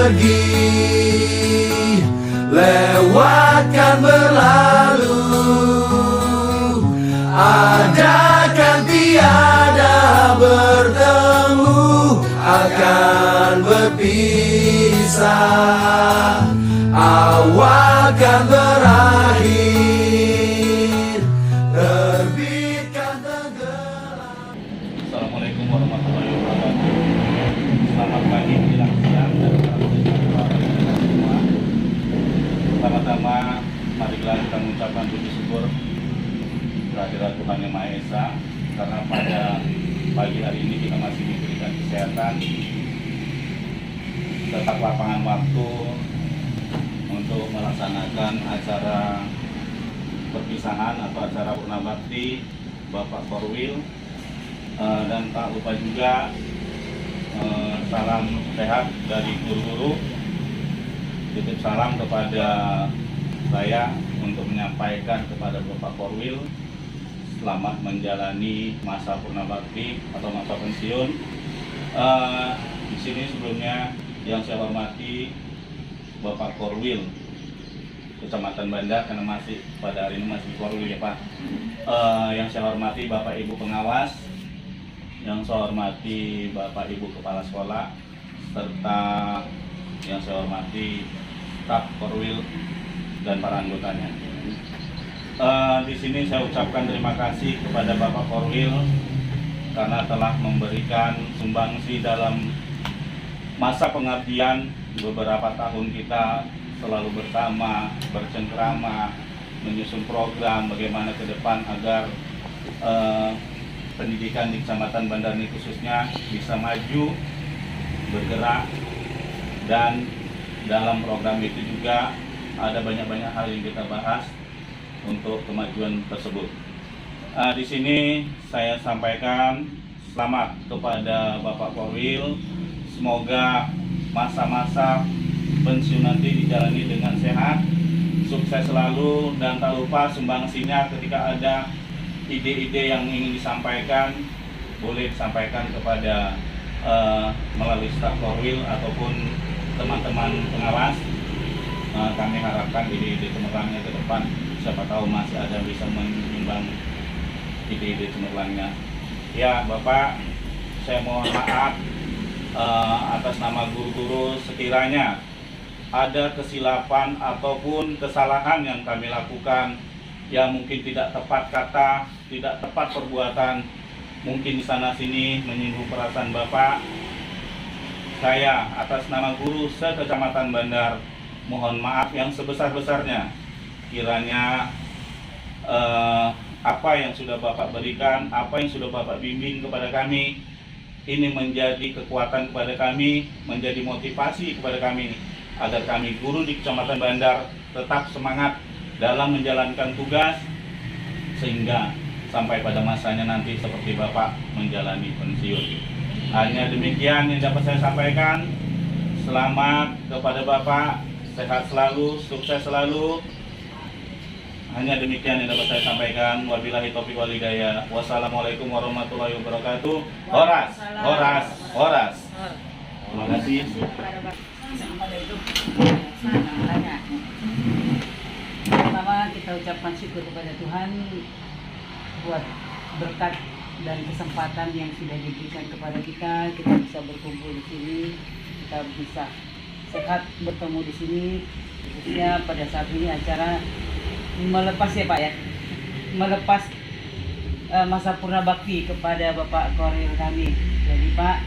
pergi, lewatkan berlalu, adakan tiada bertemu, akan berpisah, awalkan berakhir, terbitkan tenggelam. Assalamualaikum warahmatullahi wabarakatuh. Selamat pagi, menjelang siang, dan selamat semua. Pertama-tama, marilah kita mengucapkan puji syukur kehadirat Tuhan Yang Maha Esa, karena pada pagi hari ini kita masih diberikan kesehatan, tetap lapangan waktu untuk melaksanakan acara perpisahan atau acara purna bakti Bapak Korwil. Dan tak lupa juga salam sehat dari guru-guru. Titip salam kepada saya untuk menyampaikan kepada Bapak Korwil selamat menjalani masa purna bakti atau masa pensiun. Di sini sebelumnya yang saya hormati Bapak Korwil Kecamatan Bandar, karena masih pada hari ini masih Korwil ya Pak. Yang saya hormati Bapak Ibu pengawas, yang saya hormati Bapak Ibu Kepala Sekolah, serta yang saya hormati staf Korwil dan para anggotanya. Di sini saya ucapkan terima kasih kepada Bapak Korwil karena telah memberikan sumbangsi dalam masa pengabdian beberapa tahun kita selalu bersama, bercengkrama, menyusun program bagaimana ke depan agar pendidikan di Kecamatan Bandar ini khususnya bisa maju, bergerak, dan dalam program itu juga ada banyak-banyak hal yang kita bahas untuk kemajuan tersebut. Di sini saya sampaikan selamat kepada Bapak Korwil, semoga masa-masa pensiun nanti dijalani dengan sehat, sukses selalu, dan tak lupa sumbangsinya ketika ada ide-ide yang ingin disampaikan boleh disampaikan kepada melalui staf Korwil ataupun teman-teman pengawas. Kami harapkan ide-ide cemerlangnya ke depan, siapa tahu masih ada bisa menyumbang ide-ide cemerlangnya. Ya Bapak, saya mohon maaf atas nama guru-guru sekiranya ada kesilapan ataupun kesalahan yang kami lakukan yang mungkin tidak tepat kata, tidak tepat perbuatan, mungkin di sana sini menyinggung perasaan Bapak. Saya atas nama guru se-Kecamatan Bandar mohon maaf yang sebesar-besarnya. Kiranya apa yang sudah Bapak berikan, apa yang sudah Bapak bimbing kepada kami, ini menjadi kekuatan kepada kami, menjadi motivasi kepada kami, agar kami guru di Kecamatan Bandar tetap semangat dalam menjalankan tugas, sehingga sampai pada masanya nanti seperti Bapak menjalani pensiun. Hanya demikian yang dapat saya sampaikan. Selamat kepada Bapak, sehat selalu, sukses selalu. Hanya demikian yang dapat saya sampaikan. Wabillahi taufiq wal hidayah. Wassalamualaikum warahmatullahi wabarakatuh. Horas, horas, horas. Terima kasih. Pertama kita ucapkan syukur kepada Tuhan buat berkat dan kesempatan yang sudah diberikan kepada kita bisa berkumpul di sini, kita bisa sehat bertemu di sini, khususnya pada saat ini acara melepas ya Pak ya, melepas masa purna bakti kepada Bapak Korwil kami. Jadi Pak,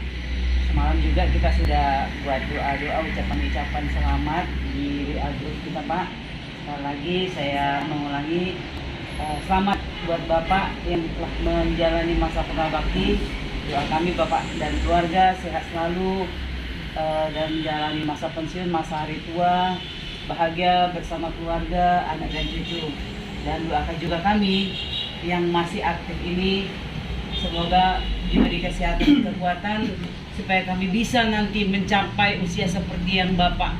semalam juga kita sudah buat doa-doa, ucapan-ucapan selamat di WA group kita Pak. Sekali lagi saya mengulangi, selamat buat Bapak yang telah menjalani masa purna bakti. Doa kami Bapak dan keluarga sehat selalu dan menjalani masa pensiun, masa hari tua, bahagia bersama keluarga, anak dan cucu. Dan doakan juga kami yang masih aktif ini, semoga diberi kesehatan, kekuatan, supaya kami bisa nanti mencapai usia seperti yang Bapak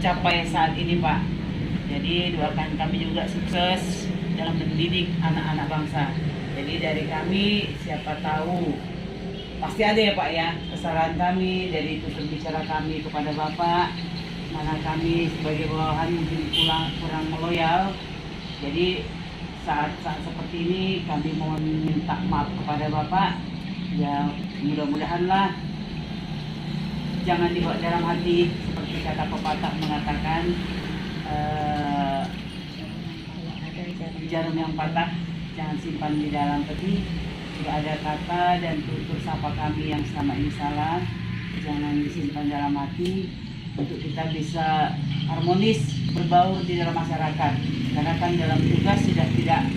capai saat ini Pak. Jadi doakan kami juga sukses dalam mendidik anak-anak bangsa. Jadi dari kami, siapa tahu pasti ada ya Pak ya kesalahan kami dari tutur bicara kami kepada Bapak, mana kami sebagai bawahan mungkin kurang loyal. Jadi saat seperti ini kami mohon minta maaf kepada Bapak. Ya mudah-mudahanlah jangan dibawa dalam hati seperti kata pepatah mengatakan jarum yang patah jangan simpan di dalam peti. Jika ada kata dan tutur sapa kami yang selama ini salah, jangan disimpan dalam hati untuk kita bisa harmonis berbaur di dalam masyarakat. Karena kan dalam tugas sudah tidak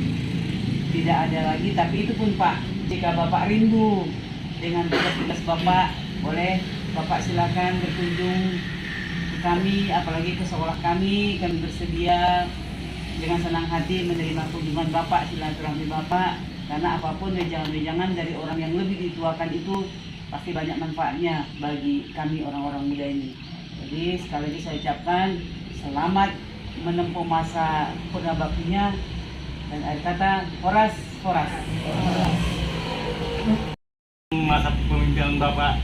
ada lagi. Tapi itu pun Pak, jika Bapak rindu dengan tugas-tugas Bapak, boleh Bapak silakan berkunjung ke kami, apalagi ke sekolah kami bersedia dengan senang hati menerima kunjungan Bapak, silaturahmi Bapak. Karena apapun wejangan-wejangan dari orang yang lebih dituakan itu pasti banyak manfaatnya bagi kami orang-orang muda ini. Jadi sekali lagi saya ucapkan selamat menempuh masa purna baktinya, dan akhir kata Horas. Masa pemimpinan Bapak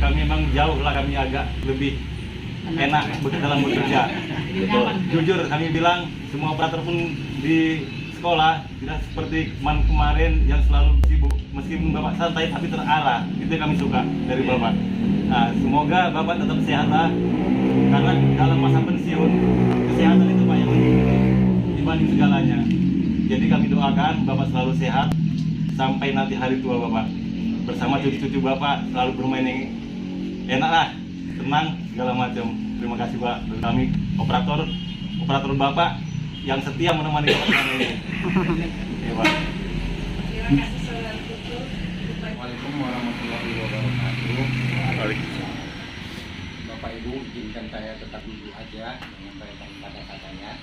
kami memang jauh lah, kami agak lebih enak dalam bekerja. Jujur kami bilang semua operator pun di sekolah tidak seperti kemarin yang selalu sibuk. Meskipun Bapak santai tapi terarah, itu yang kami suka dari Bapak. Nah, semoga Bapak tetap sehat lah, karena dalam masa pensiun kesehatan itu Pak yang penting dibanding segalanya. Jadi kami doakan Bapak selalu sehat sampai nanti hari tua Bapak bersama cucu-cucu Bapak selalu bermain yang enak lah, tenang segala macam. Terima kasih Pak. Kami operator Bapak yang setia menemani Bapak selama ini. Ya, Pak. Assalamualaikum warahmatullahi wabarakatuh. Waalaikumsalam. Bapak Ibu, izinkan saya tetap duduk aja menyampaikan kata-katanya.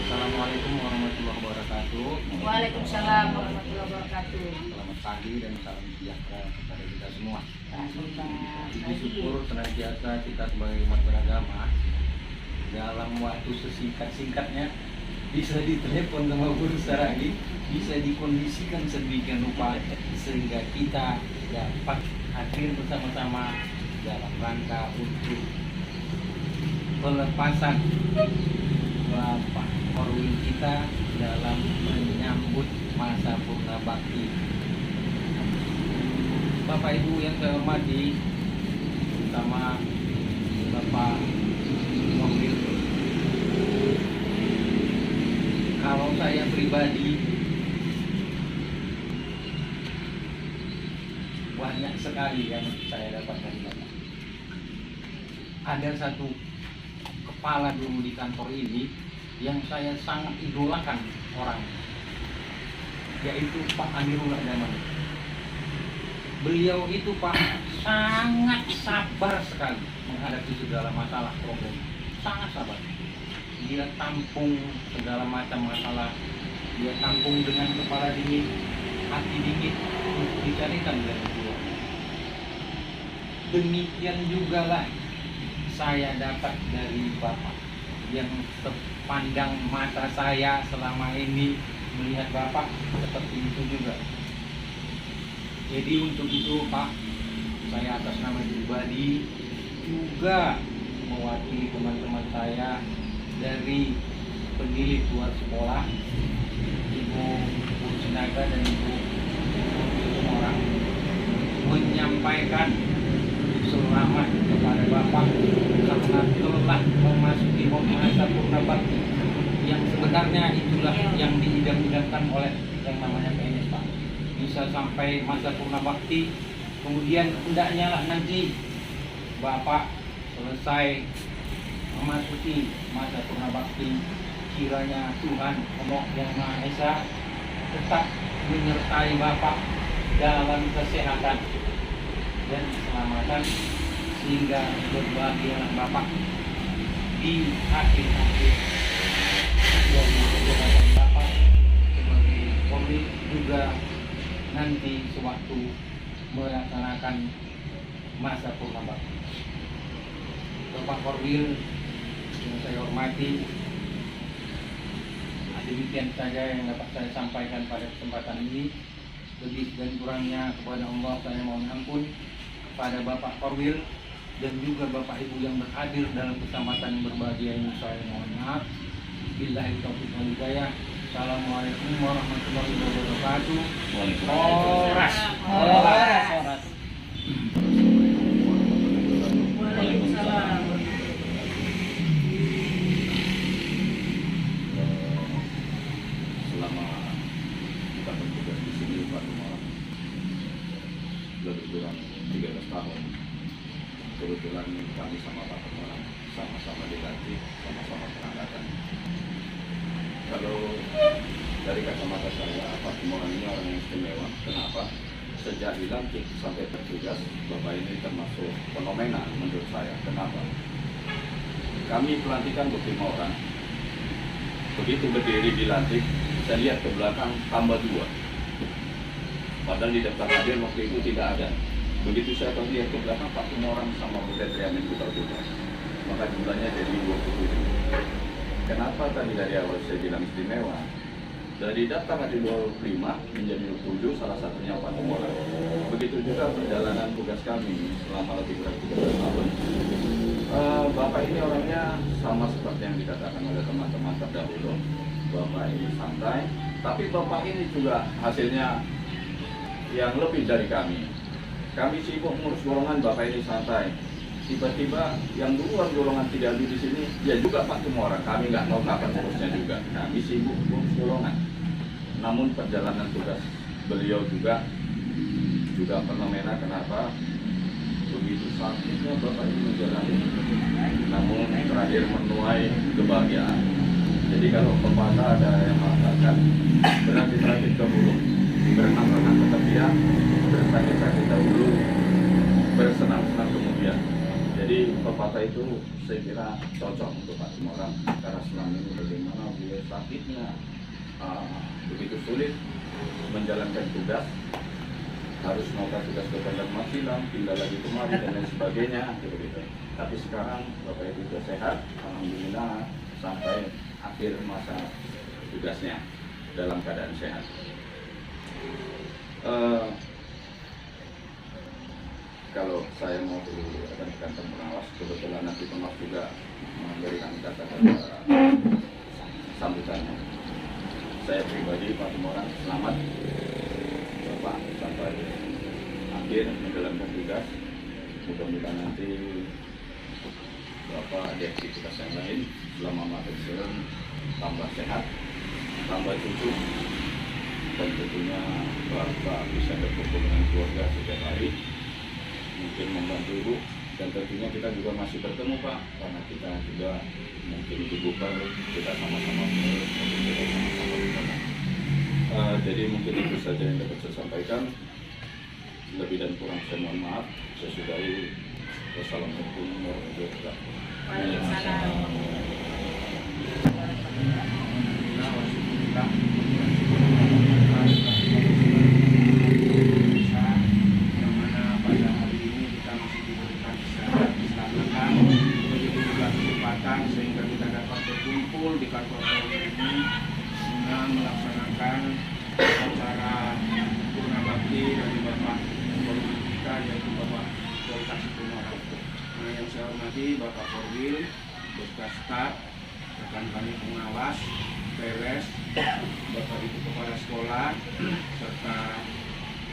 Assalamualaikum warahmatullahi wabarakatuh. Waalaikumsalam warahmatullahi wabarakatuh. Selamat pagi dan salam sejahtera kepada kita semua. Puji Pagi. syukur senantiasa kita sebagai umat beragama dalam waktu sesingkat-singkatnya bisa ditelepon sama guru Saragi, bisa dikondisikan sedemikian rupa sehingga kita dapat hadir bersama-sama dalam rangka untuk pelepasan Bapak Korwil kita dalam menyambut masa purna bakti. Bapak Ibu yang saya hormati, terutama Bapak Korwil, kalau saya pribadi banyak sekali yang saya dapat dari Bapak. Ada satu kepala dulu di kantor ini yang saya sangat idolakan orang, yaitu Pak Amirullah Daman. Beliau itu Pak sangat sabar sekali menghadapi segala masalah problem, sangat sabar. Dia tampung segala macam masalah, dia tampung dengan kepala dingin, hati dingin untuk dicarikan jalan keluar. Demikian juga lah saya dapat dari Bapak yang sepandang mata saya selama ini melihat Bapak seperti itu juga. Jadi untuk itu Pak, saya atas nama pribadi juga mewakili teman-teman saya dari pendidik luar sekolah, Ibu Sinaga dan Ibu orang menyampaikan selamat kepada Bapak karena telah memasuki masa purna bakti yang sebenarnya itulah yang diidam-idamkan oleh yang namanya PNS Pak. Bisa sampai masa purna bakti, kemudian hendaknya lah nanti Bapak selesai memasuki masa purna bakti, kiranya Tuhan Allah yang Maha Esa tetap menyertai Bapak dalam kesehatan dan keselamatan sehingga berbahagialah Bapak di akhir-akhir dari jabatan Bapak sebagai Polri, juga nanti sewaktu melaksanakan masa purna bakti. Bapak Korwil yang saya hormati, demikian saja yang dapat saya sampaikan pada kesempatan ini. Lebih dan kurangnya kepada Allah saya mohon ampun. Kepada Bapak Korwil dan juga Bapak Ibu yang berhadir dalam kesempatan yang berbahagia ini saya mohon maaf. Billahi taufiq wal hidayah. Assalamualaikum warahmatullahi wabarakatuh. Horas. Horas. Waalaikumsalam. Selama kita bertugas di sini Pak Umar lebih kurang 13 tahun, kebetulan kami sama Pak Umar sama-sama dilantik, sama-sama pengangkatan. Kalau dari kacamata saya, Pak Umar ini orang yang istimewa. Kenapa? Sejak dilantik sampai bertugas, Bapak ini termasuk fenomena menurut saya. Kenapa? Kami pelantikan 25 orang. Begitu berdiri dilantik, saya lihat ke belakang tambah 2. Padahal di daftar hadir waktu itu tidak ada. Begitu saya lihat ke belakang, 40 orang sama Butet Riamin putar-putar. Maka jumlahnya jadi 27. Kenapa tadi dari awal saya bilang istimewa? Dari daftar hadir 25 menjadi 27, salah satunya 40 orang. Begitu juga perjalanan tugas kami selama lebih kurang 13 tahun. Bapak ini orangnya sama seperti yang dikatakan oleh teman-teman terdahulu. Bapak ini santai, tapi Bapak ini juga hasilnya yang lebih dari kami. Kami sibuk ngurus golongan, Bapak ini santai. Tiba-tiba yang duluan golongan tidak ada di sini, ya juga Pak semua orang. Kami nggak tahu kapan ngurusnya juga. Kami sibuk ngurus golongan. Namun perjalanan tugas beliau juga fenomena. Kenapa? Begitu sakitnya Bapak ini menjalani, namun terakhir menuai kebahagiaan. Jadi kalau pepatah ada yang mengatakan berarti terakhir dahulu, berenang-renang ke tepian, bersakit-sakit dahulu, bersenang-senang kemudian. Jadi pepatah itu saya kira cocok untuk Pak Semarang karena selama ini bagaimana beliau sakitnya begitu sulit menjalankan tugas, harus melakukan tugas ke Bandar Masilam, pindah lagi kemari dan lain sebagainya gitu. Tapi sekarang Bapak Ibu sudah sehat, alhamdulillah sampai akhir masa tugasnya dalam keadaan sehat. Kalau saya mau dulu rekan-rekan pengawas, kebetulan nanti pengawas juga memberikan kata-kata sambutannya. Saya pribadi Pak Semarang selamat Bapak sampai akhir menjalankan tugas. Mudah-mudahan nanti Bapak di aktivitas yang lain selama pensiun tambah sehat, tambah cucu, dan tentunya Bapak bisa berkumpul dengan keluarga setiap hari, mungkin membantu Ibu, dan tentunya kita juga masih bertemu Pak, karena kita juga mungkin dibuka, kita sama-sama mengurus, mungkin kita sama-sama bersama. Jadi mungkin itu saja yang dapat saya sampaikan. Lebih dan kurang saya mohon maaf. Saya sudahi. Wassalamualaikum warahmatullahi wabarakatuh. Waalaikumsalam. Yang mana pada hari ini kita masih diberikan kesempatan, begitu juga kesempatan sehingga kita dapat berkumpul di kantor Polri ini guna melaksanakan acara purna bakti dari Bapak Polri kita, yaitu Bapak Polkasi Semarang. Nah, yang saya hormati Bapak Korwil, beserta staf, rekan kami pengawas, PLS, Bapak Ibu Kepala Sekolah, serta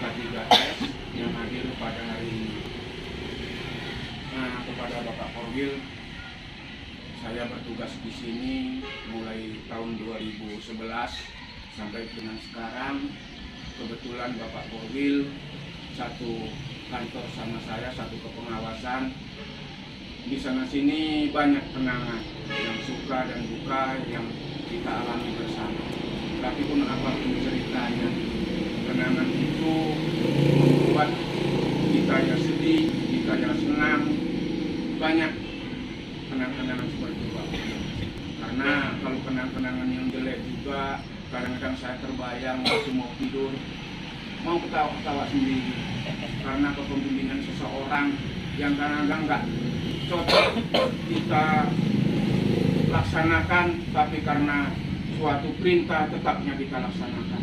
K3S yang hadir pada hari ini. Nah, kepada Bapak Korwil, saya bertugas di sini mulai tahun 2011 sampai dengan sekarang. Kebetulan Bapak Korwil satu kantor sama saya, satu kepengawasan. Di sana sini banyak kenangan yang suka dan duka yang kita alami bersama. Tapi pun apapun ceritanya, kenangan itu membuat kita ya sedih, kita ya senang, banyak kenang-kenangan seperti itu Pak. Karena kalau kenang-kenangan yang jelek juga, kadang-kadang saya terbayang waktu mau tidur, mau ketawa-ketawa sendiri. Karena kepemimpinan seseorang yang kadang-kadang nggak cocok kita laksanakan, tapi karena suatu perintah tetapnya kita laksanakan.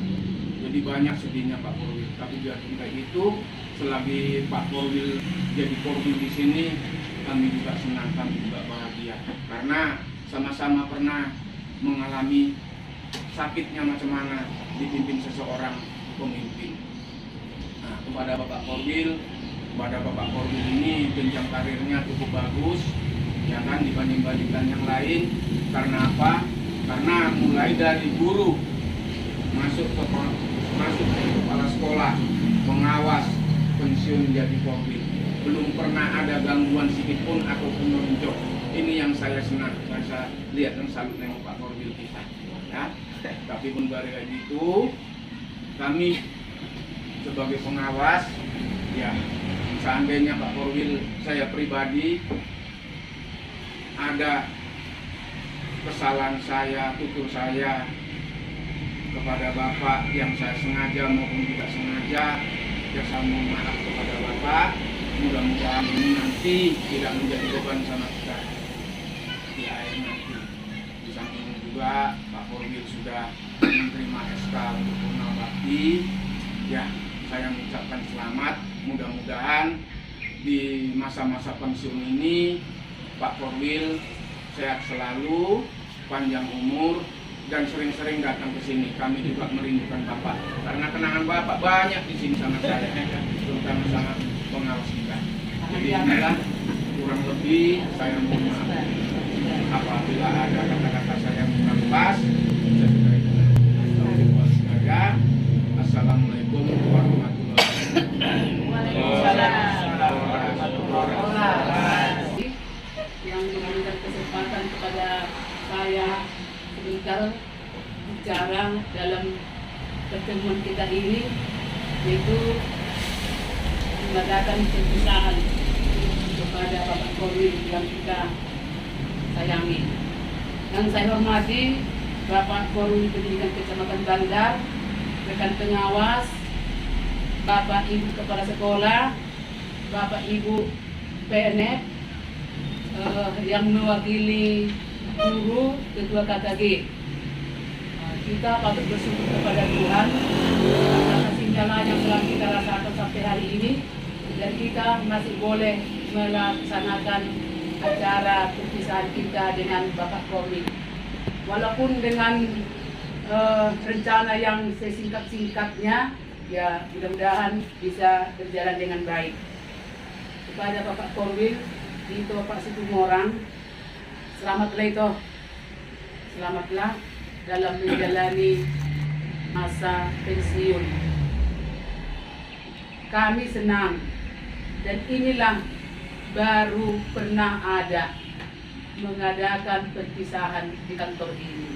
Jadi banyak sedihnya Pak Korwil. Tapi biarpun kayak gitu, selagi Pak Korwil jadi Korwil di sini, kami juga senang, kami juga bahagia. Karena sama-sama pernah mengalami sakitnya macam mana dipimpin seseorang pemimpin. Nah, kepada Bapak Korwil ini jenjang karirnya cukup bagus, ya kan, dibanding-bandingkan yang lain. Karena apa? Karena mulai dari guru masuk ke kepala sekolah, pengawas, pensiun jadi Korwil, belum pernah ada gangguan sedikit pun ataupun menonjok. Ini yang saya senang, saya lihat dan salut dengan Pak Korwil kita. Ya, tapi pun dari itu kami sebagai pengawas, ya seandainya Pak Korwil, saya pribadi ada kesalahan saya, tutur saya kepada Bapak yang saya sengaja maupun tidak sengaja, ya saya mohon maaf kepada Bapak. Mudah-mudahan ini nanti tidak menjadi beban sama kita di akhir nanti. Di samping juga Pak Korwil sudah menerima SK untuk Purna Bakti. Ya, saya mengucapkan selamat. Mudah-mudahan di masa-masa pensiun ini Pak Korwil sehat selalu, panjang umur, dan sering-sering datang ke sini. Kami juga merindukan Bapak, karena kenangan Bapak banyak di sini sama saya, terutama sama pengawas kita. Jadi inilah kurang lebih saya mohon maaf apabila ada kata-kata saya yang kurang pas. Assalamualaikum warahmatullahi Waalaikumsalam. Yang memberikan kesempatan kepada saya sebentar bicara dalam pertemuan kita ini, yaitu mengadakan perpisahan kepada Bapak Korwil yang kita sayangi. Yang saya hormati Bapak Korwil Pendidikan Kecamatan Bandar, rekan pengawas, Bapak Ibu Kepala Sekolah, Bapak Ibu PNF, yang mewakili guru, ketua KKG. Kita patut bersyukur kepada Tuhan atas kesinyalan yang telah kita rasakan sampai hari ini, dan kita masih boleh melaksanakan acara perpisahan kita dengan Bapak Korwil. Walaupun dengan rencana yang sesingkat-singkatnya, ya mudah-mudahan bisa berjalan dengan baik. Kepada Bapak Korwil, itu Bapak Situmorang, selamatlah itu, selamatlah dalam menjalani masa pensiun. Kami senang, dan inilah baru pernah ada mengadakan perpisahan di kantor ini.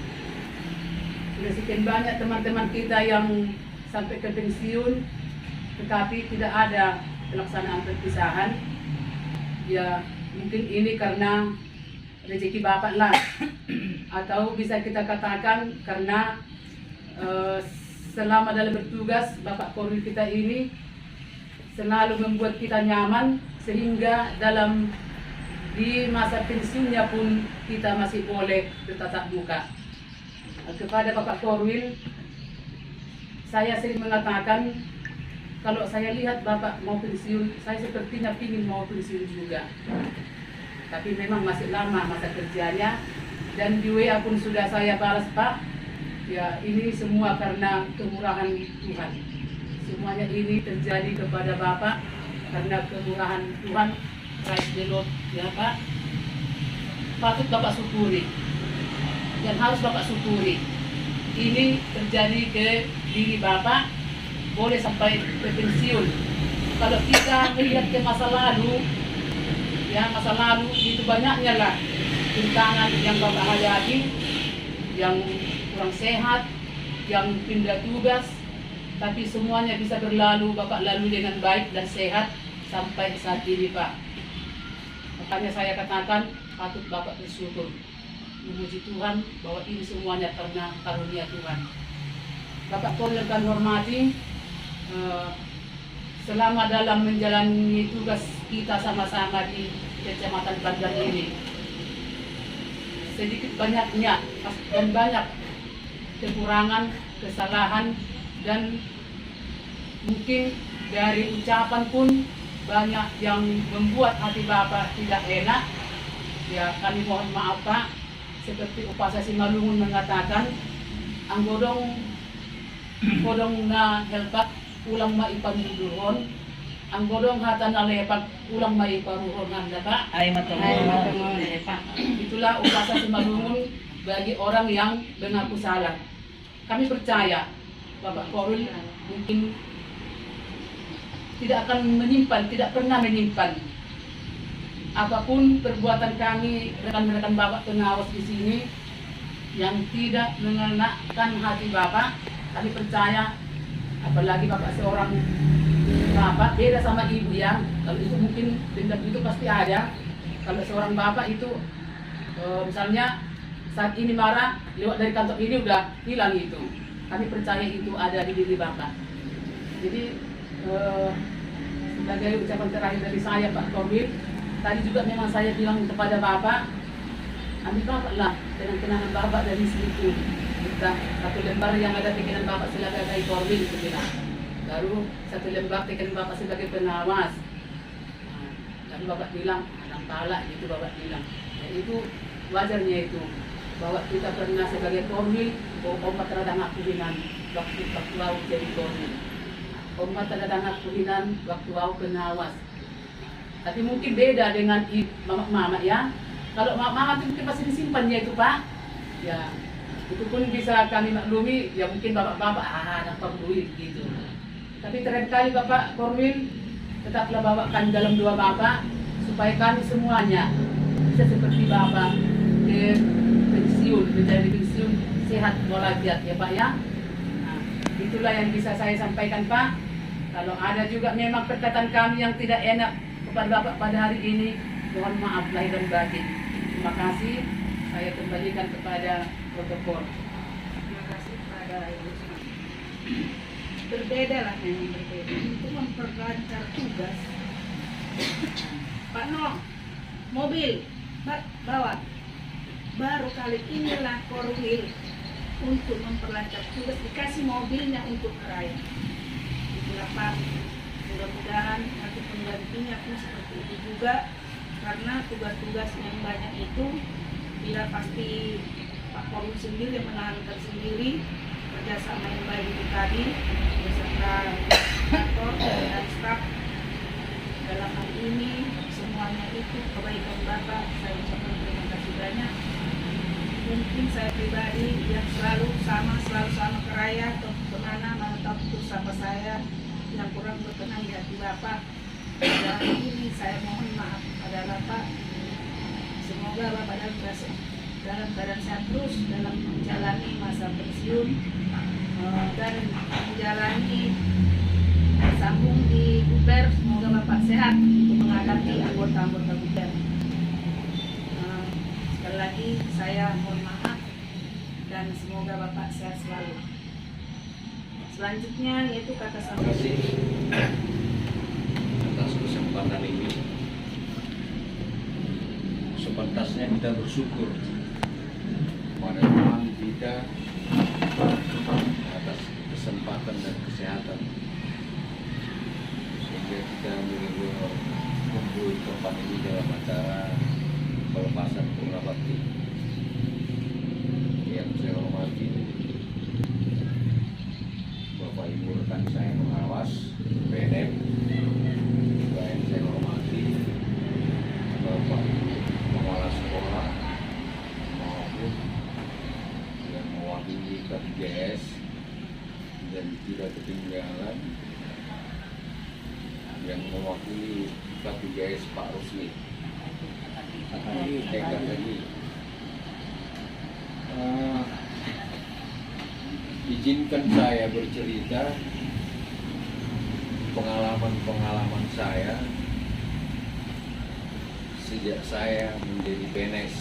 Sudah sekian banyak teman-teman kita yang sampai ke pensiun, tetapi tidak ada pelaksanaan perpisahan. Ya, mungkin ini karena rezeki Bapak lah, atau bisa kita katakan karena selama dalam bertugas Bapak Korwil kita ini selalu membuat kita nyaman, sehingga dalam di masa pensiunnya pun kita masih boleh bertatap muka. Kepada Bapak Korwil, saya sering mengatakan, kalau saya lihat Bapak mau pensiun, saya sepertinya ingin mau pensiun juga. Tapi memang masih lama masa kerjanya, dan di WA pun sudah saya balas, Pak, ya ini semua karena kemurahan Tuhan. Semuanya ini terjadi kepada Bapak karena kemurahan Tuhan. Praise the Lord, ya Pak. Patut Bapak syukuri, dan harus Bapak syukuri. Ini terjadi ke diri Bapak, boleh sampai ke pensiun. Kalau kita melihat ke masa lalu, ya masa lalu itu banyaknya lah rintangan yang Bapak hadapi, yang kurang sehat, yang pindah tugas, tapi semuanya bisa berlalu, Bapak lalu dengan baik dan sehat sampai saat ini, Pak. Makanya saya katakan patut Bapak bersyukur, memuji Tuhan bahwa ini semuanya karena karunia Tuhan. Bapak Korwil kami hormati, selama dalam menjalani tugas kita sama-sama di Kecamatan Bandar ini, sedikit banyaknya dan banyak kekurangan, kesalahan dan mungkin dari ucapan pun banyak yang membuat hati Bapak tidak enak. Ya, kami mohon maaf Pak. Seperti Upasa Simalungun mengatakan, ang godong na helpat ulang maipamuduhon, ang godong hata na lepak ulang maiparuhon handa Pak. Ay matulungan. Itulah Upasa Simalungun bagi orang yang mengaku salah. Kami percaya Bapak Korwil mungkin tidak akan menyimpan, tidak pernah menyimpan apapun perbuatan kami rekan-rekan Bapak pengawas di sini yang tidak mengenakkan hati Bapak. Kami percaya, apalagi Bapak seorang Bapak beda sama ibu ya. Kalau itu mungkin dendam itu pasti ada. Kalau seorang Bapak itu misalnya saat ini marah, lewat dari kantor ini udah hilang itu. Kami percaya itu ada di diri Bapak. Jadi sebagai ucapan terakhir dari saya Pak Korwil, tadi juga memang saya bilang kepada Bapak, ambil Bapak lah kenang-kenangan Bapak dari situ. Kita satu lembar yang ada pikiran Bapak sebagai Korwil itu bilang. Baru satu lembar pikiran Bapak sebagai pengawas. Nah, lalu Bapak bilang, anak pala gitu Bapak bilang. Dan itu wajarnya itu bahwa kita pernah sebagai Korwil, omat terhadap akuhinan waktu aku jadi Korwil. Omat terhadap akuhinan waktu aku pengawas. Tapi mungkin beda dengan mama ya. Kalau mama itu mungkin masih disimpannya itu Pak. Ya, itu pun bisa kami maklumi. Ya mungkin bapak-bapak anak peduli gitu. Tapi terakhir kali Bapak Korwil tetaplah bawakan dalam doa Bapak supaya kami semuanya bisa seperti Bapak ke pensiun, menjadi pensiun sehat walafiat ya Pak ya. Nah, itulah yang bisa saya sampaikan Pak. Kalau ada juga memang perkataan kami yang tidak enak kepada Bapak pada hari ini, mohon maaf lahir dan batin. Terima kasih. Saya kembalikan kepada protokol. Terima kasih kepada Ibu. Berbeda lah memang berbeda. Itu memperlancar tugas. Pak Nong, mobil, bawa. Baru kali inilah Korwil untuk memperlancar tugas dikasih mobilnya untuk keraya. Itulah Pak. Mudah-mudahan nanti penggantinya pun seperti itu juga, karena tugas-tugas yang banyak itu bila pasti Pak Korwil sendiri yang menahankan sendiri kerjasama yang baik itu tadi beserta kantor dan staf dalam hal ini semuanya itu kebaikan Bapak. Saya ucapkan terima kasih banyak. Mungkin saya pribadi yang selalu sama keraya atau kemana mau tahu sama saya yang kurang berkenan di hati Bapak. Dan ini saya mohon maaf pada Bapak. Semoga Bapak dalam keadaan sehat terus dalam menjalani masa pensiun dan menjalani sambung di Buper. Semoga Bapak sehat untuk menghadapi anggota-anggota Buper. Sekali lagi saya mohon maaf dan semoga Bapak sehat selalu. Selanjutnya yaitu kata Terima kasih atas kesempatan ini. Sepantasnya kita bersyukur kepada Tuhan kita atas kesempatan dan kesehatan sehingga kita boleh berkumpul di tempat ini dalam acara pelepasan Purnabakti. Yang saya hormati Bapak Ibu rekan saya pengawas PNM, juga yang saya hormati Bapak Kepala Sekolah maupun yang mewakili K3S, dan tidak ketinggalan yang mewakili K3S Pak Rusli. TKI. Izinkan saya bercerita pengalaman saya sejak saya menjadi PNS.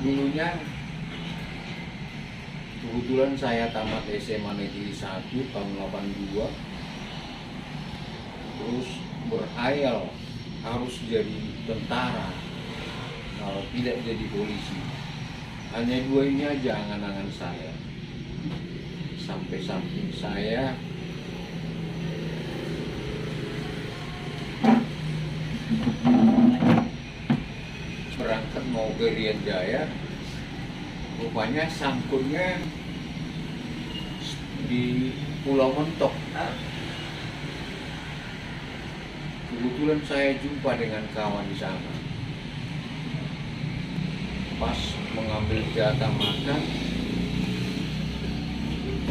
Dulunya kebetulan saya tamat SMA Negeri 1 tahun 82, terus berhayal harus jadi tentara kalau tidak jadi polisi. Hanya dua ini aja angan-angan saya. Sampai samping saya berangkat mau ke Rian Jaya, rupanya sangkutnya di Pulau Mentok. Kebetulan saya jumpa dengan kawan di sana. Pas mengambil jatah makan,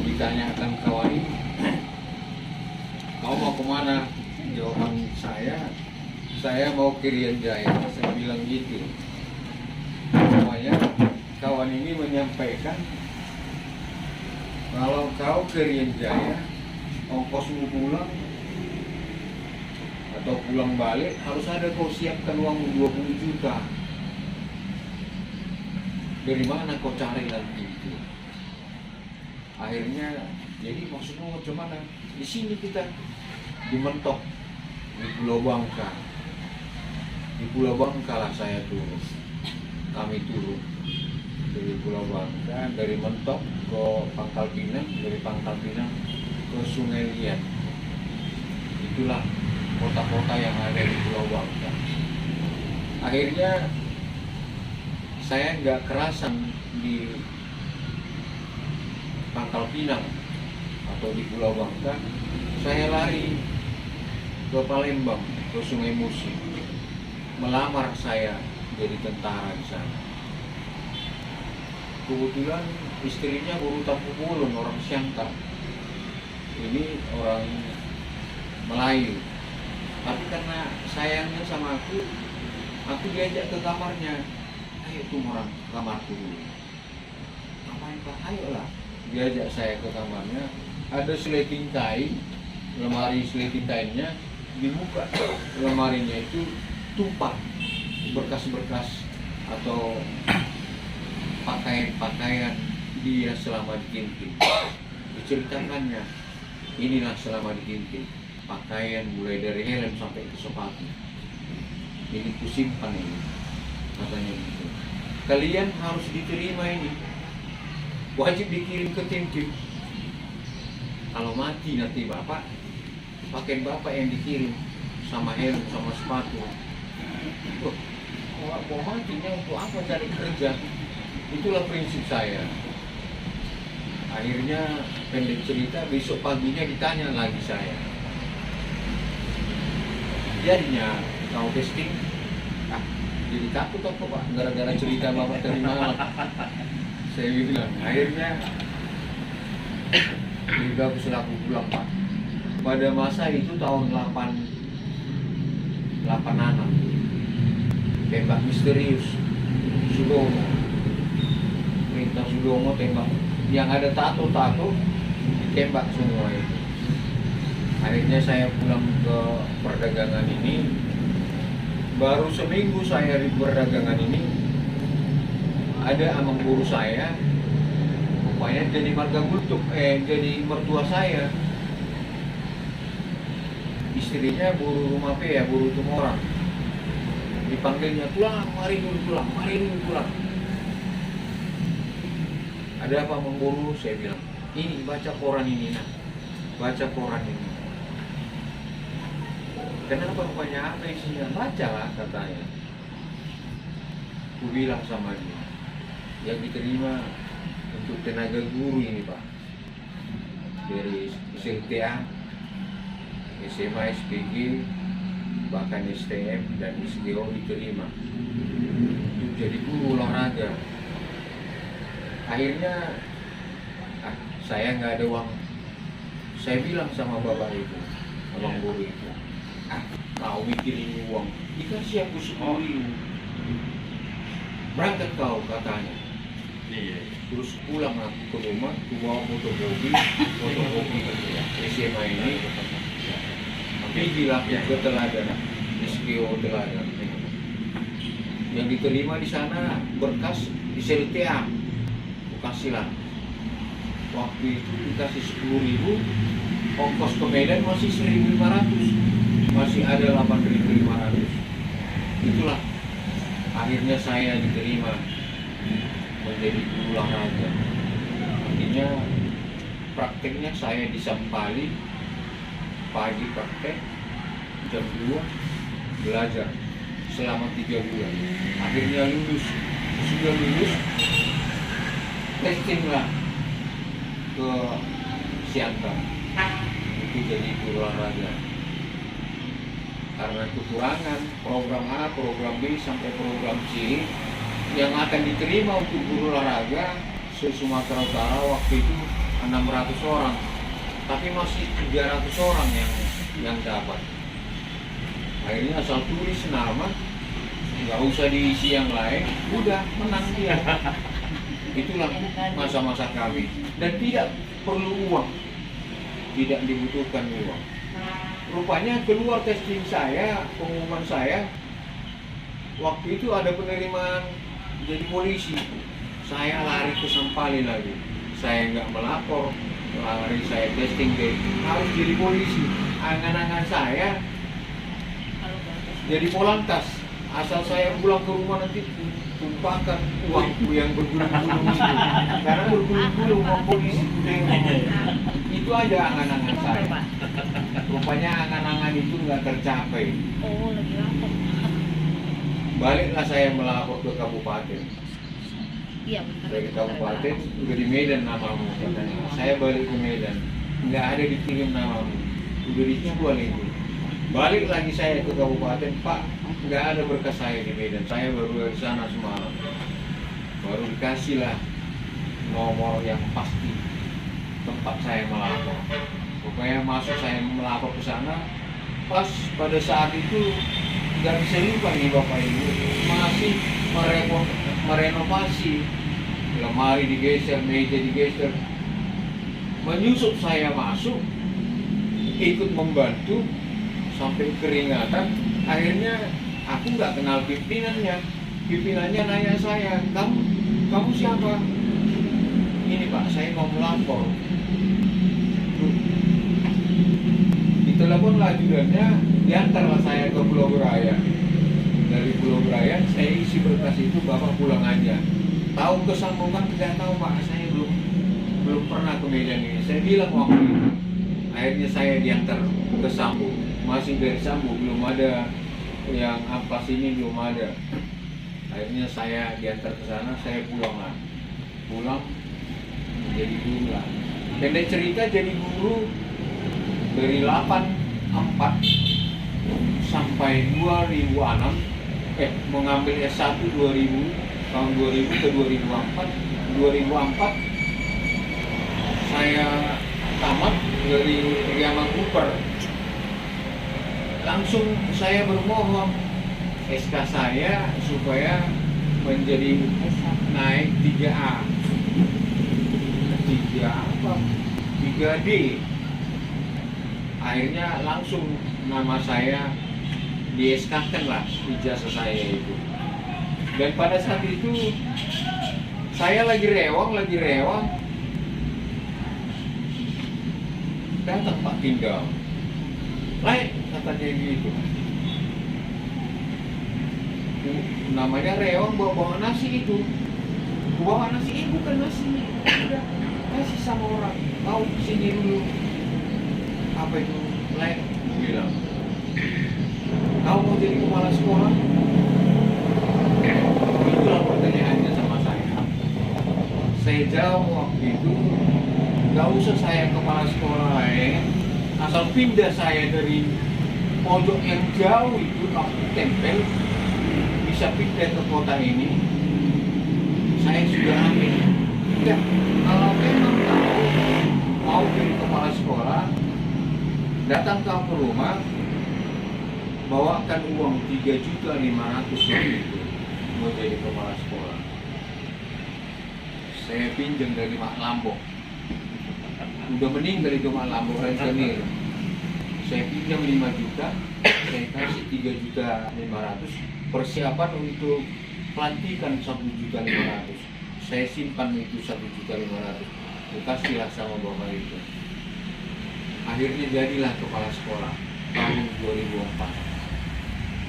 ditanyakan kawan ini, kau mau kemana? Jawaban saya mau ke Rian Jaya. Saya bilang gitu. Pokoknya kawan ini menyampaikan, kalau kau ke Rian Jaya, ongkosmu pulang atau pulang balik harus ada kau siapkan uang 20 juta. Dari mana kau cari nanti itu? Akhirnya, jadi maksudnya macam mana? Di sini kita di Mentok, di Pulau Bangka. Di Pulau Bangka lah saya turun. Kami turun dari Pulau Bangka, dari Mentok ke Pangkal Pinang, dari Pangkal Pinang ke Sungai Liat. Itulah kota-kota yang ada di Pulau Bangka. Akhirnya saya nggak kerasan di Pangkal Pinang atau di Pulau Bangka, saya lari ke Palembang, ke Sungai Musi, melamar saya jadi tentara di sana. Kebetulan istrinya baru Tapu Bulun, orang Siangkar. Ini orang Melayu. Tapi karena sayangnya sama aku diajak ke kamarnya. Ayo tuh orang kamarku dulu. Ngapain Pak? Ayolah. Diajak saya ke kamarnya. Ada sleting kain, lemari sleting kainnya dibuka. Lemarinya itu tumpah berkas-berkas atau pakaian-pakaian dia selama dikimpin. Diceritakannya, inilah selama dikimpin. Pakaian mulai dari helm sampai ke sepatu. Ini kusimpan ini, katanya gitu. Kalian harus diterima ini, wajib dikirim ke tim-tim. Kalau mati nanti bapak, pakaian bapak yang dikirim sama helm sama sepatu. Loh, mau matinya untuk apa cari kerja? Itulah prinsip saya. Akhirnya pendek cerita, besok paginya ditanya lagi saya. Jadinya kau testing? Jadi takut apa Pak? Gara-gara cerita bapak tadi malam. Saya bilang, akhirnya juga aku selaku pulang Pak. Pada masa itu tahun 86, tembak misterius Sudomo. Perintah Sudomo tembak. Yang ada tato-tato ditembak semua itu. Akhirnya saya pulang ke perdagangan ini. Baru seminggu saya di perdagangan ini, ada amang guru saya, rupanya jadi marga gultuk, jadi mertua saya. Istrinya buru rumah ya, buru orang. Dipanggilnya, pulang, mari dulu pulang, mari dulu pulang. Ada apa amang guru? Saya bilang, ini baca koran ini nak, baca koran ini. Kenapa banyak apa isinya? Bacalah katanya. Aku bilang sama dia, yang diterima untuk tenaga guru ini Pak, dari SLTA, SMA, SPG, bahkan STM dan SGO diterima untuk jadi guru olahraga. Akhirnya saya nggak ada uang. Saya bilang sama bapak itu, abang guru itu, kau mikirin uang, dikasih aku 10.000. Berangkat kau katanya. Terus pulang aku ke rumah, bawa fotokopi SMA ini. Pergilah ke Teladan, SGO Teladan. Yang diterima di sana berkas di SLTA, kasihlah. Waktu itu dikasih 10.000, ongkos ke Medan masih 1.500. Masih ada 8.500. Itulah akhirnya saya diterima jadi guru olahraga. Artinya prakteknya saya di Sampali, pagi praktek, jam 2 belajar selama 3 bulan. Akhirnya lulus. Sudah lulus, testing lah ke Siantar. Itu jadi guru olahraga. Karena kekurangan program A, program B, sampai program C yang akan diterima untuk guru olahraga se-Sumatera Utara waktu itu 600 orang, tapi masih 300 orang yang dapat. Akhirnya asal tulis nama, nggak usah diisi yang lain, udah menang dia. Itulah masa-masa kami, dan tidak perlu uang, tidak dibutuhkan uang. Rupanya keluar testing saya, pengumuman saya, waktu itu ada penerimaan jadi polisi. Saya lari ke Sampali lagi, saya nggak melapor, lari saya testing deh, harus jadi polisi. Angan-angan saya jadi polantas, asal saya pulang ke rumah nanti tumpahkan uangku yang bergulung-gulung itu, karena bergulung-gulung uang polisi. Itu aja angan-angan saya. Rupanya angan-angan itu nggak tercapai. Oh, lagi lapor. Baliklah saya melapor ke kabupaten. Iya, benar. Dari kabupaten, udah di Medan namamu katanya. Saya balik ke Medan, nggak ada dikirim namamu, udah dijual itu. Balik lagi saya ke kabupaten, Pak, nggak ada berkas saya di Medan. Saya baru dari sana semalam. Baru dikasih lah nomor yang pasti tempat saya melapor. Pokoknya masuk saya melapor ke sana. Pas pada saat itu nggak bisa lupa nih Bapak Ibu, masih merenovasi, lemari digeser, meja digeser. Menyusup saya masuk, ikut membantu sampai keringatan. Akhirnya aku nggak kenal pimpinannya. Pimpinannya nanya saya, kamu siapa? Ini Pak, saya mau melapor. Ditelepon ajudannya, diantarlah saya ke Pulau Beraya. Dari Pulau Beraya saya isi berkas itu, Bapak pulang aja. Tahu kesambungan tidak tahu Pak, saya belum pernah ke Medan ini. Saya bilang waktu itu. Akhirnya saya diantar ke Sambu, masih dari Sambu, belum ada yang ampas ini, belum ada. Akhirnya saya diantar ke sana, saya pulang jadi guru lah. Pendek cerita, jadi guru dari 84 sampai 2006, mengambil S1 tahun 2000 ke 2004 saya tamat dari Riama Cooper. Langsung saya bermohon SK saya supaya menjadi naik 3A. 3D. Akhirnya langsung nama saya di-SK-kan lah ijazah saya itu. Dan pada saat itu saya lagi rewang, datang Pak Tinggal, lain katanya gitu. Namanya rewang, bawa nasi itu. Bawa nasi, bukan nasi, udah kasih sama orang. Mau sini dulu. Apa itu? Lain bilang, kau mau jadi kepala sekolah? Itulah pertanyaannya sama saya. Saya jawab waktu itu, nggak usah saya kepala sekolah lain, asal pindah saya dari pojok yang jauh itu, aku tempel, bisa pindah ke kota ini, saya sudah ambil. Ya, kalau memang tahu mau jadi kepala sekolah, datang ke rumah, bawakan uang 3.500.000 itu mau jadi kepala sekolah. Saya pinjam dari Mak Lambok, udah meninggal itu Mak Lambok rentenir. Saya pinjam 5 juta, saya kasih 3.500.000 persiapan untuk pelantikan 1.500.000. Saya simpan itu 1.500.000, dikasihlah sama bapak itu. Akhirnya jadilah kepala sekolah tahun 2004.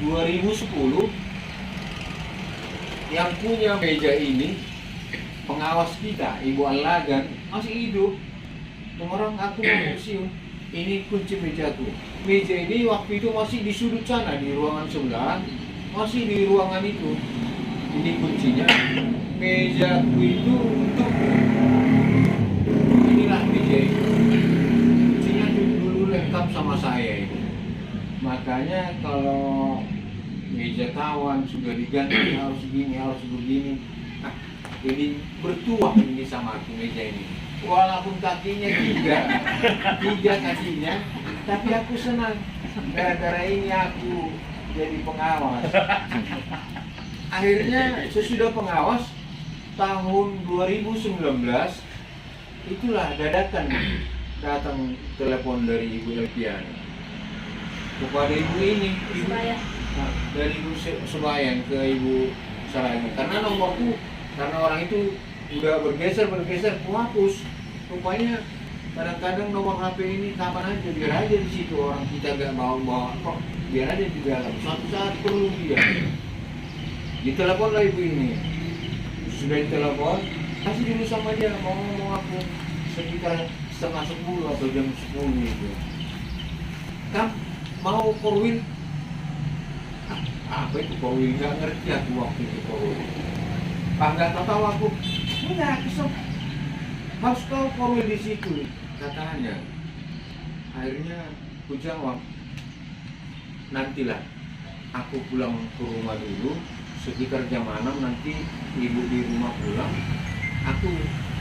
2010 yang punya meja ini pengawas kita, Ibu Alagan, masih hidup. Orang aku mau museum, ini kunci mejaku. Meja ini waktu itu masih di sudut sana, di ruangan sebelah, masih di ruangan itu. Ini kuncinya. Mejaku itu untuk inilah meja itu. Kuncinya dulu lengkap sama saya itu. Makanya kalau meja kawan sudah diganti harus gini, harus begini. Nah, ini bertuah ini sama aku meja ini. Walaupun kakinya tiga kakinya, tapi aku senang. Gara-gara ini aku jadi pengawas. Akhirnya sesudah pengawas tahun 2019 itulah dadakan datang telepon dari Ibu Elpiani kepada ibu ini, dari Ibu Sebayan ke Ibu Saragi, karena nomorku, karena orang itu udah bergeser aku hapus. Rupanya kadang-kadang nomor HP ini kapan aja, biar aja di situ, orang kita gak mau bawa kok, biar aja di dalam. Suatu saat perlu dia. Ditelepon lah ibu ini. Sudah ditelepon, kasih dulu sama dia, mau ngomong aku sekitar 9:30 atau jam 10 gitu. Kam, mau korwil? Apa itu korwil? Gak ngerti aku waktu itu korwil. Nggak tahu aku. Enggak, harus kau korwil di situ, katanya. Akhirnya aku jawab, nantilah aku pulang ke rumah dulu, sekitar jam 6 nanti ibu di rumah pulang, aku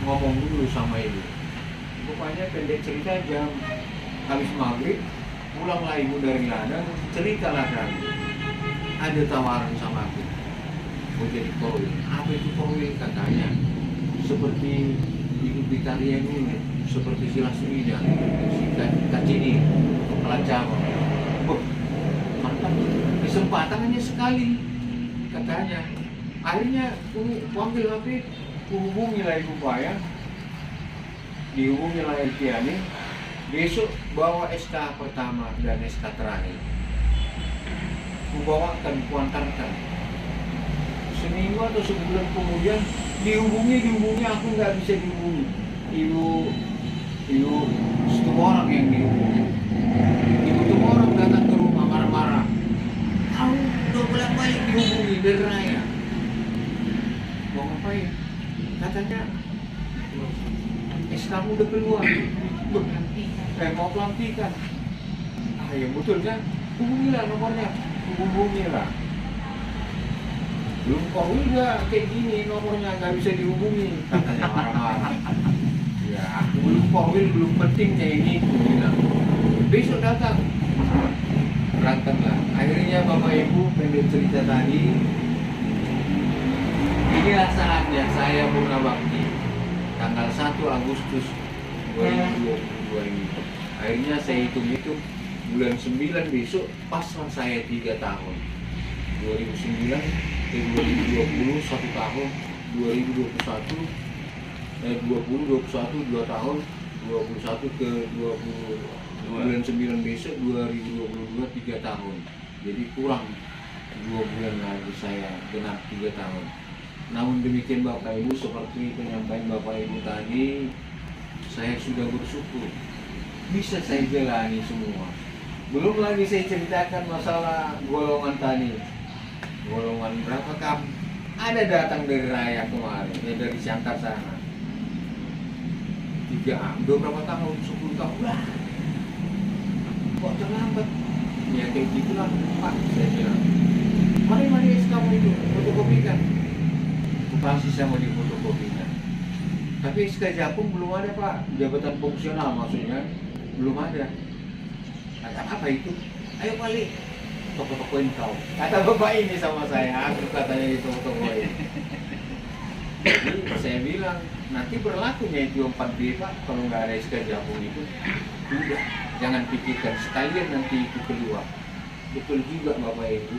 ngomong dulu sama ibu. Rupanya pendek cerita jam habis maghrib, pulanglah ibu dari ladang, ceritalah kami. Ada tawaran sama aku, mau jadi korwil. Apa itu korwil? Katanya seperti Ibu Bitaria ini, seperti si Lasmida, si Kacini, kepala cabang. Mantap, kesempatannya sekali, katanya. Akhirnya aku ambil HP, hubungilah Ibu Paya, dihubungilah Elpiani. Besok bawa SK pertama dan SK terakhir. Aku bawakan, ku antarkan. Seminggu atau sebulan kemudian dihubungi aku nggak bisa dihubungi. Ibu satu orang yang dihubungi. Ibu tuh orang datang ke rumah marah-marah. Aku udah bolak-balik dihubungi dari raya. Mau ngapain? Katanya kamu udah keluar. Mau pelantikan. Ya betul kan? Hubungilah nomornya. Hubungilah. Belum korwil juga kayak gini, nomornya nggak bisa dihubungi, katanya marah-marah. Ya, aku belum korwil, belum penting kayak ini, aku bilang. Besok datang, berangkatlah. Akhirnya Bapak Ibu pendek cerita tadi, inilah saatnya saya Bunga Bakti, tanggal 1 Agustus 2022 ini. Akhirnya saya hitung-hitung, bulan 9 besok paslah saya 3 tahun. 2009 ke 2020 1 tahun, 2021 2 tahun, 21 ke 20 bulan 9 besok 2022 3 tahun. Jadi kurang 2 bulan lagi saya genap 3 tahun. Namun demikian Bapak Ibu, seperti penyampaian Bapak Ibu tadi, saya sudah bersyukur bisa saya jalani semua. Belum lagi saya ceritakan masalah golongan tadi. Golongan berapa kamu? Ada datang dari Raya kemarin, ya dari Siantar sana. 3 berapa tahun? 10 tahun. Wah, kok terlambat? Ya kayak gitulah Pak, saya bilang. Mari kamu itu fotokopikan. Pasti saya mau difotokopikan. Tapi SK Japung belum ada Pak, jabatan fungsional maksudnya belum ada. Kata apa itu? Ayo balik. Toko-tokoin kau. Kata bapak ini sama saya, aku katanya di toko-tokoin. Jadi saya bilang, nanti berlakunya itu 4B Pak, kalau nggak ada SK Japung itu, udah, jangan pikirkan sekalian nanti itu keluar. Betul juga Bapak Ibu,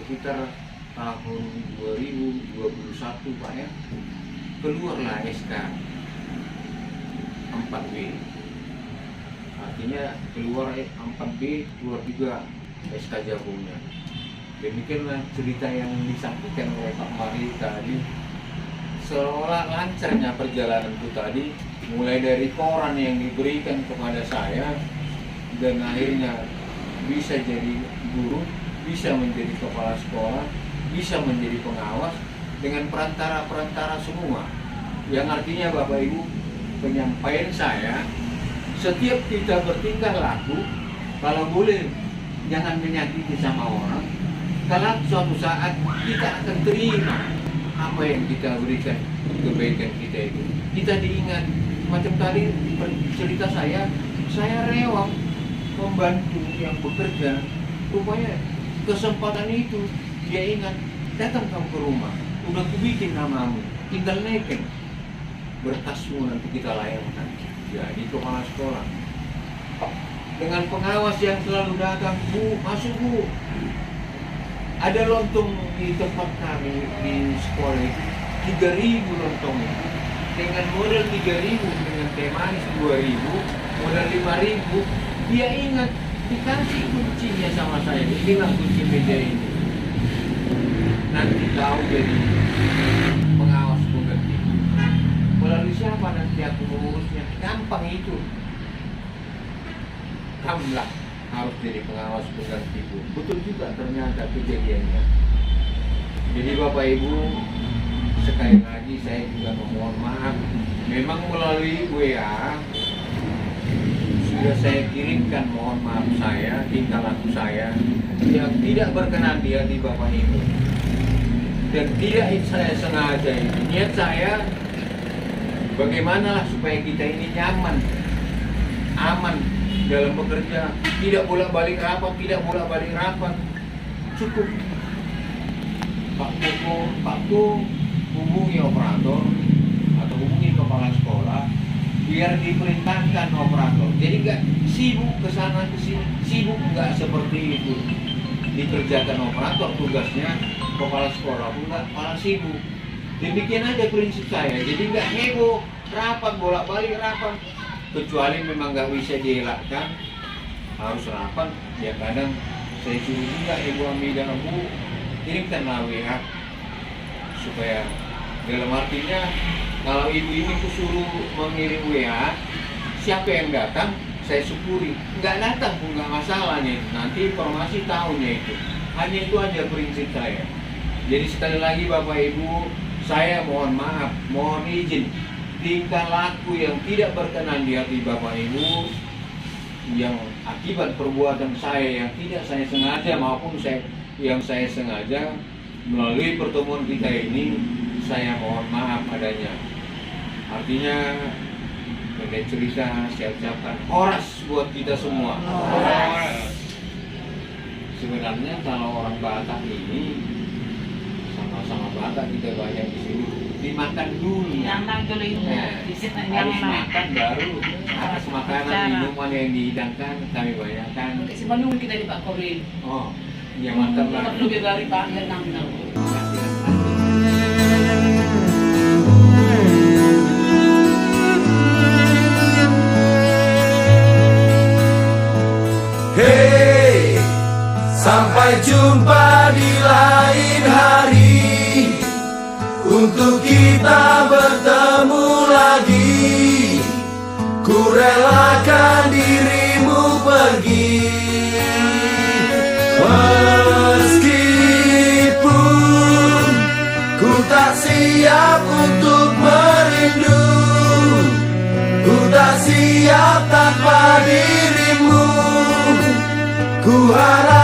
sekitar tahun 2021 Pak ya, keluarlah SK 4B. Artinya keluar 4B, keluar juga SK Japungnya. Demikianlah cerita yang disampaikan oleh Pak Mari tadi. seolah lancarnya perjalananku tadi, mulai dari koran yang diberikan kepada saya, dan akhirnya bisa jadi guru, bisa menjadi kepala sekolah, bisa menjadi pengawas, dengan perantara-perantara semua. Yang artinya Bapak Ibu, penyampaian saya, setiap kita bertingkah laku, kalau boleh jangan menyakiti sama orang. Kalau suatu saat kita akan terima apa yang kita berikan, kebaikan kita itu, kita diingat. Macam tadi cerita saya rela membantu yang bekerja, rupanya kesempatan itu dia ingat, datang kamu ke rumah, udah kubikin namamu, tinggal naikin berkasmu, nanti kita layangkan. Jadi kepala sekolah dengan pengawas yang selalu datang, Bu, masuk Bu. Ada lontong di tempat kami di sekolah itu 3.000 lontong itu, dengan modal 3.000, dengan teh manis 2.000, modal 5.000. Dia ingat, dikasih kuncinya sama saya, inilah kunci meja ini, nanti tahu jadi pengawas pengganti. Melalui siapa nanti aku mengurusnya? Gampang itu. Kamulah harus jadi pengawas penggantiku. Betul juga ternyata kejadiannya. Jadi Bapak Ibu, sekali lagi saya juga memohon maaf. Memang melalui WA sudah saya kirimkan mohon maaf saya, tingkah laku saya yang tidak berkenan di hati Bapak Ibu. Dan tidak saya sengaja itu. Niat saya bagaimana supaya kita ini nyaman, aman dalam bekerja, tidak bolak-balik rapat, cukup Pak Tung hubungi operator atau hubungi kepala sekolah biar diperintahkan operator. Jadi nggak sibuk ke sana ke sini, sibuk nggak seperti itu. Dikerjakan operator tugasnya, kepala sekolah pun nggak malah sibuk. Demikian aja prinsip saya. Jadi nggak heboh, rapat bolak-balik rapat. Kecuali memang nggak bisa dielakkan, harus rapat. Ya kadang saya suruh juga Ibu Amidah, Bu, kirimkanlah WA supaya dalam artinya kalau ibu ini kusuruh mengirim WA, siapa yang datang saya syukuri, nggak datang pun nggak masalah nih, nanti informasi tahunya itu. Hanya itu aja prinsip saya. Jadi sekali lagi Bapak Ibu, saya mohon maaf, mohon izin, tingkah laku yang tidak berkenan di hati Bapak Ibu, yang akibat perbuatan saya yang tidak saya sengaja maupun yang saya sengaja, melalui pertemuan kita ini saya mohon maaf adanya. Artinya pendek cerita saya ucapkan horas buat kita semua. Sebenarnya kalau orang Batak ini sama-sama Batak, kita banyak di sini, dimakan dulu. Habis makan baru atas makanan minuman yang dihidangkan kami bayangkan. Sebelum kita di Pak Koril. Oh, ya mantap lah. Lebih dari Pak Lenang. Hey, sampai jumpa di lain hari, untuk kita bertemu lagi. Ku relakan dirimu pergi, meskipun ku tak siap untuk merindu, ku tak siap tanpa dirimu. Ku harap